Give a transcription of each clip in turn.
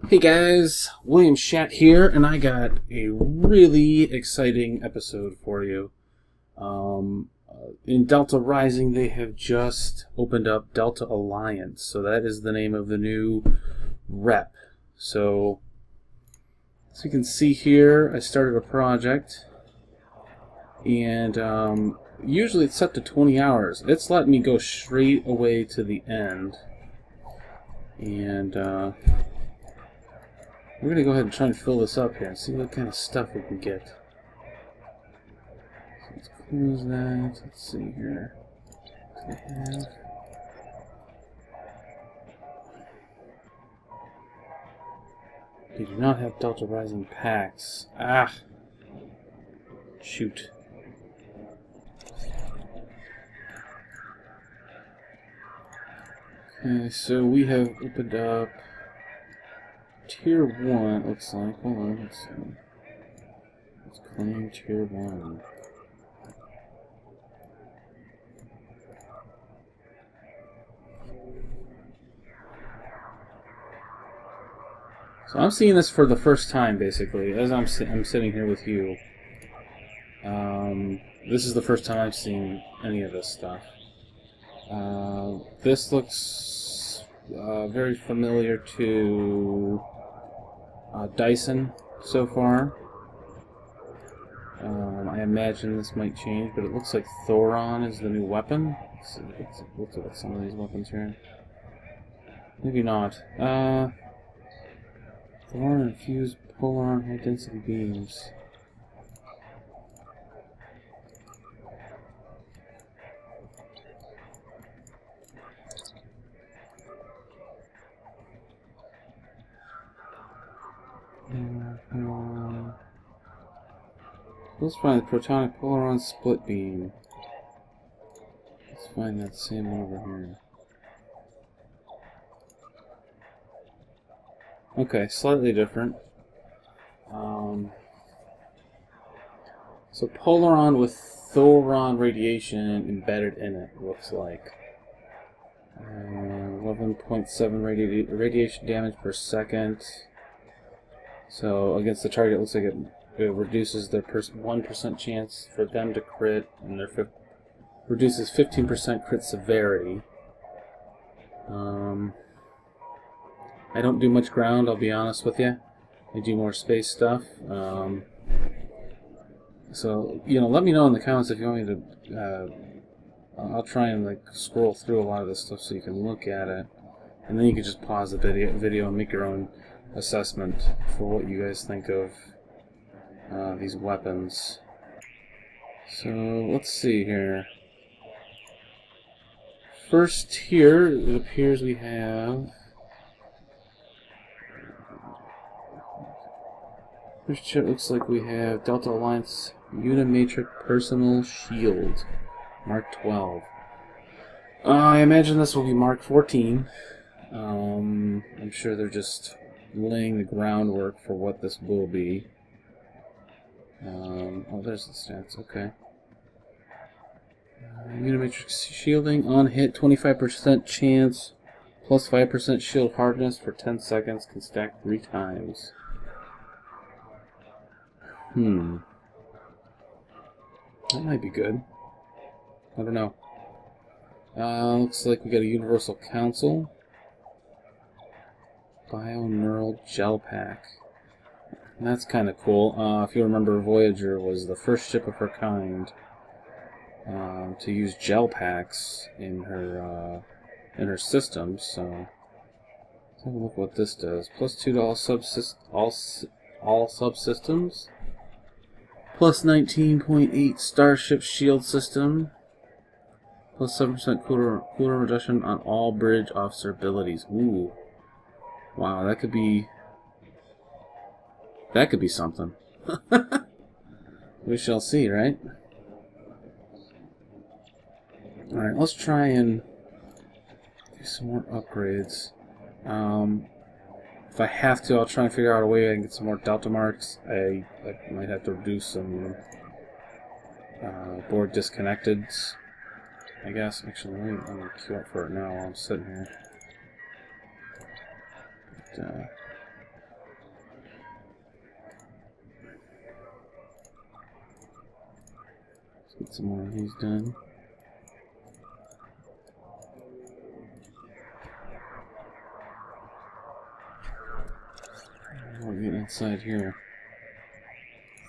Hey guys, William Shat here, and I got a really exciting episode for you. In Delta Rising, they have just opened up Delta Alliance, so that is the name of the new rep. So, as you can see here, I started a project, and usually it's set to 20 hours. It's letting me go straight away to the end, and we're going to go ahead and try and fill this up here and see what kind of stuff we can get. So let's close that. Let's see here. What do I have? They do not have Delta Rising packs. Ah! Shoot. Okay, so we have opened up Tier 1, looks like. Hold on, let's see. Let's claim Tier 1. So I'm seeing this for the first time, basically, as I'm sitting here with you. This is the first time I've seen any of this stuff. This looks very familiar to Dyson so far. I imagine this might change, but it looks like Thoron is the new weapon. Let's look at some of these weapons here. Maybe not. Thoron infused polar high density beams. Let's find the Protonic Polaron Split Beam. Let's find that same one over here. Okay, slightly different. So Polaron with Thoron radiation embedded in it, looks like. 11.7 radiation damage per second. So against the target, it looks like it reduces their 1% chance for them to crit, and their reduces 15% crit severity. I don't do much ground, I'll be honest with you. I do more space stuff. So, let me know in the comments if you want me to. I'll try and scroll through a lot of this stuff so you can look at it, and then you can just pause the video and make your own assessment for what you guys think of these weapons. So let's see here. First here, it appears we have. First here, it looks like we have Delta Alliance Unimatrix Personal Shield, Mark 12. I imagine this will be Mark 14. I'm sure they're just laying the groundwork for what this will be. Oh, there's the stats. Okay. Unimatrix shielding on hit, 25% chance, plus 5% shield hardness for 10 seconds. Can stack 3 times. That might be good. I don't know. Looks like we got a Universal Council. Bioneural Gel Pack. That's kind of cool. If you remember, Voyager was the first ship of her kind to use gel packs in her systems. So let's have a look what this does. Plus 2 to all subsystems. Plus 19.8 Starship Shield System. Plus 7% cooler reduction on all bridge officer abilities. Ooh. Wow, that could be something. We shall see, right? Alright, let's try and do some more upgrades. If I have to, I'll try and figure out a way I can get some more Delta Marks. I might have to do some board disconnecteds, I guess. Actually, I'm going to queue up for it now while I'm sitting here. But, Get some more of these done. We're getting inside here.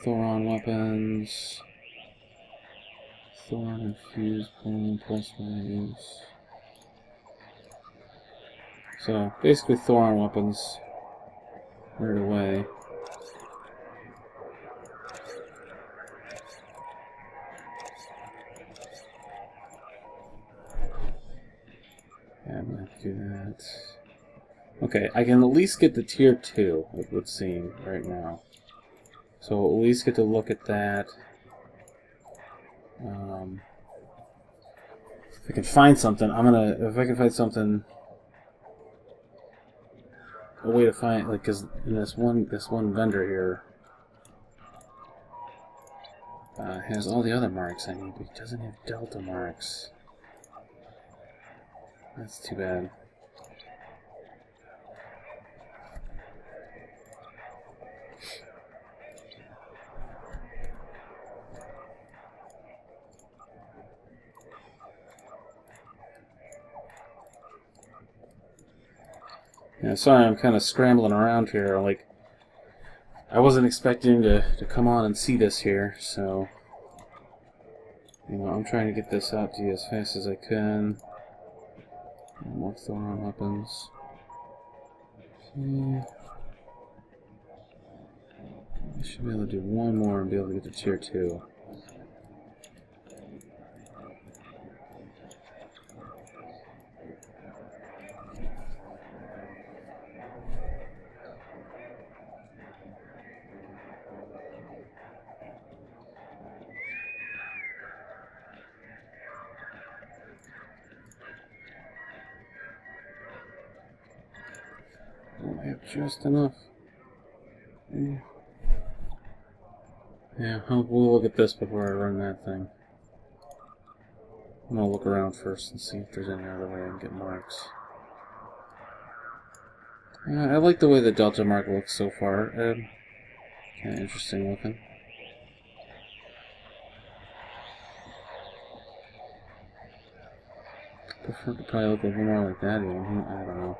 Thoron weapons. Thoron infused pulling plus values. So basically Thoron weapons right away. Yeah, I'm gonna do that. Okay, I can at least get the tier 2, it would seem, right now. So at least get to look at that. If I can find something, if I can find something, a way to find, like, cause in this one vendor here has all the other marks I need, but he doesn't have Delta marks. That's too bad. Yeah, sorry, I'm kind of scrambling around here. Like, I wasn't expecting to come on and see this here, so I'm trying to get this out to you as fast as I can. More Thoron weapons. Okay. I should be able to do one more and be able to get to tier 2. I have just enough. Yeah, we'll look at this before I run that thing. I'm gonna look around first and see if there's any other way I can get marks. I like the way the Delta mark looks so far. Kind of interesting looking. Prefer to probably look a little more like that even. I don't know.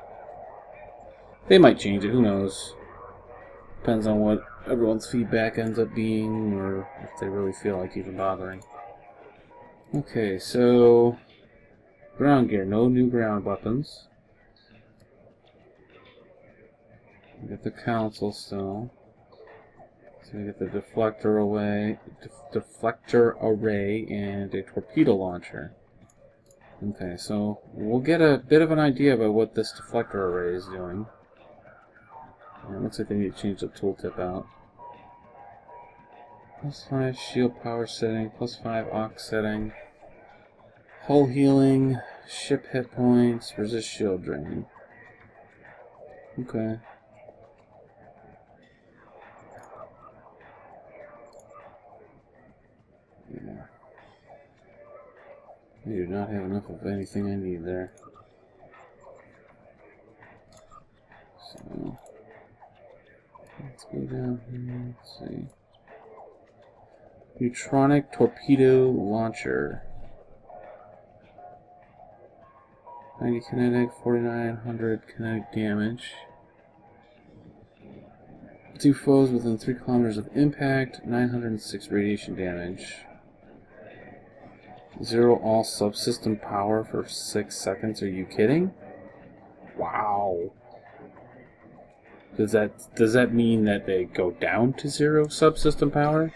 They might change it, who knows. Depends on what everyone's feedback ends up being, or if they really feel like even bothering. Okay, so ground gear, no new ground weapons. We get the console still. So we get the deflector array and a torpedo launcher. Okay, so we'll get a bit of an idea about what this deflector array is doing. It looks like they need to change the tooltip out. +5 shield power setting, +5 aux setting, hull healing, ship hit points, resist shield drain. Okay. Yeah. I do not have enough of anything I need there. So let's go down here, let's see. Neutronic torpedo launcher. 90 kinetic, 4900 kinetic damage. 2 foes within 3 kilometers of impact, 906 radiation damage. 0 all subsystem power for 6 seconds. Are you kidding? Wow. Does that mean that they go down to 0 subsystem power?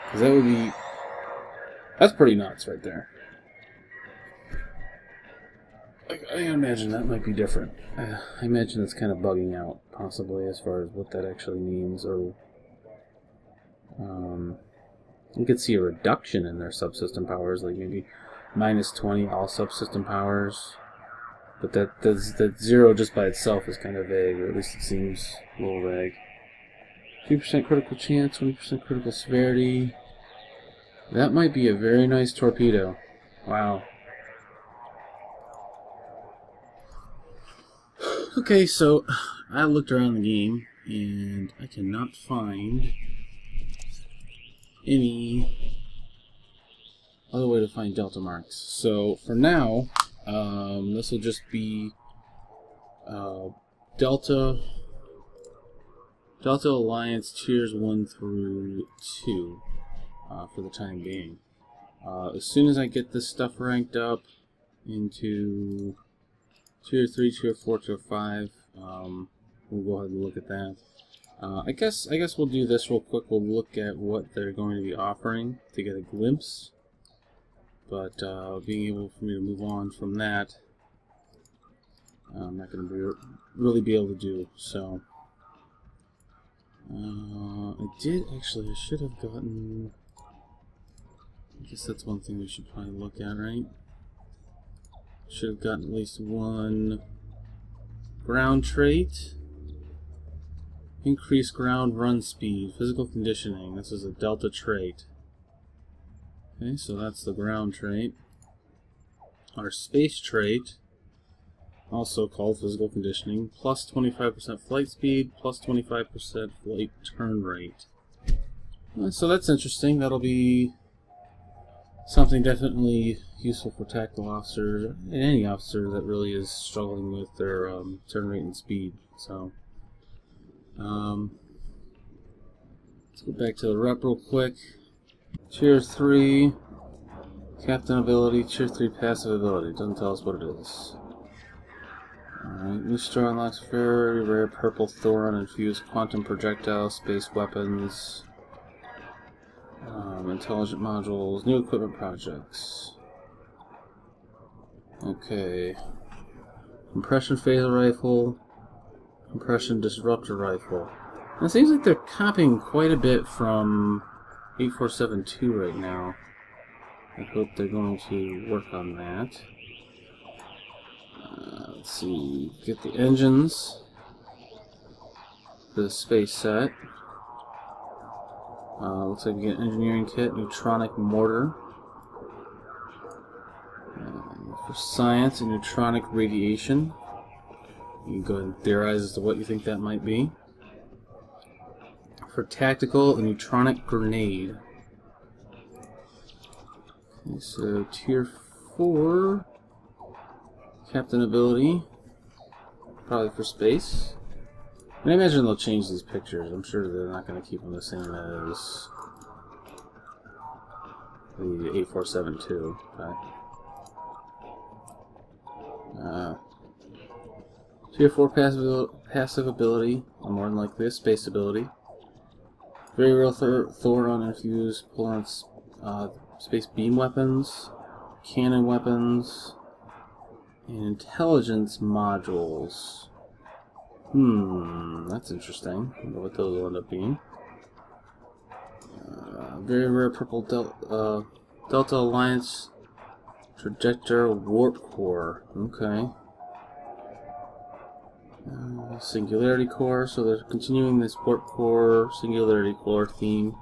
Because that would be... That's pretty nuts right there. I imagine that might be different. I imagine it's kind of bugging out, possibly, as far as what that actually means, or... you could see a reduction in their subsystem powers, like maybe -20 all subsystem powers. But that 0 just by itself is kind of vague, or at least it seems a little vague. 2% critical chance, 20% critical severity. That might be a very nice torpedo. Wow. Okay, so I looked around the game and I cannot find any other way to find delta marks. So for now, this will just be Delta Alliance Tiers 1 through 2 for the time being. As soon as I get this stuff ranked up into Tier 3, Tier 4, Tier 5, we'll go ahead and look at that. I guess we'll do this real quick. We'll look at what they're going to be offering to get a glimpse. But being able for me to move on from that, I'm not going to really be able to do. So I should have gotten. I guess that's one thing we should probably look at, right? Should have gotten at least one ground trait. Increase ground run speed, physical conditioning. This is a delta trait. Okay, so that's the ground trait. Our space trait, also called physical conditioning, plus 25% flight speed, plus 25% flight turn rate. So that's interesting. That'll be something definitely useful for tactical officers and any officer that really is struggling with their turn rate and speed. So let's go back to the rep real quick. Tier 3 Captain ability, Tier 3 passive ability. Doesn't tell us what it is. Alright, new star unlocks very rare purple Thoron infused quantum projectile, space weapons, intelligent modules, new equipment projects. Okay. Compression phaser rifle, compression disruptor rifle. And it seems like they're copying quite a bit from 8472 right now. I hope they're going to work on that. Let's see, get the engines for the space set. Looks like we get an engineering kit, neutronic mortar. For science and neutronic radiation. You can go ahead and theorize as to what you think that might be. For tactical, a neutronic grenade. Okay, so Tier 4 Captain ability, probably for space. And I imagine they'll change these pictures. I'm sure they're not going to keep them the same as the 8472. But Tier 4 passive ability, more than likely a space ability. Very real Thoron infused pull-on space beam weapons, cannon weapons, and intelligence modules. That's interesting. I wonder what those will end up being. Very rare purple Delta Alliance Trajector Warp Core. Okay. Singularity Core, so they're continuing this Warp Core, Singularity Core theme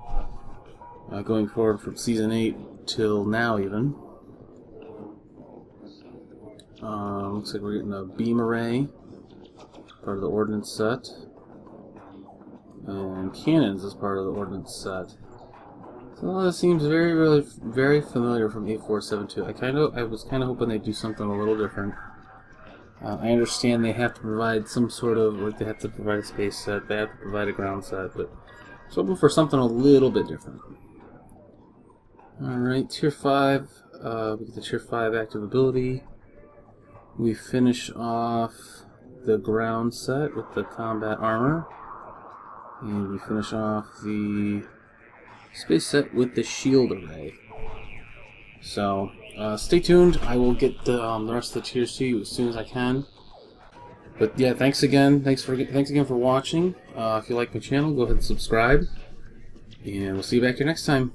going forward from Season 8 till now even. Looks like we're getting a beam array, part of the ordnance set, and cannons as part of the ordnance set. So this seems very familiar from 8472. I was kind of hoping they'd do something a little different. I understand they have to provide some sort of, like they have to provide a space set, they have to provide a ground set, but I was hoping for something a little bit different. Alright, Tier 5, we get the Tier 5 active ability. We finish off the ground set with the combat armor. And we finish off the space set with the shield array. So, stay tuned. I will get the rest of the tiers to you as soon as I can. But yeah, thanks again. Thanks again for watching. If you like my channel, go ahead and subscribe. And we'll see you back here next time.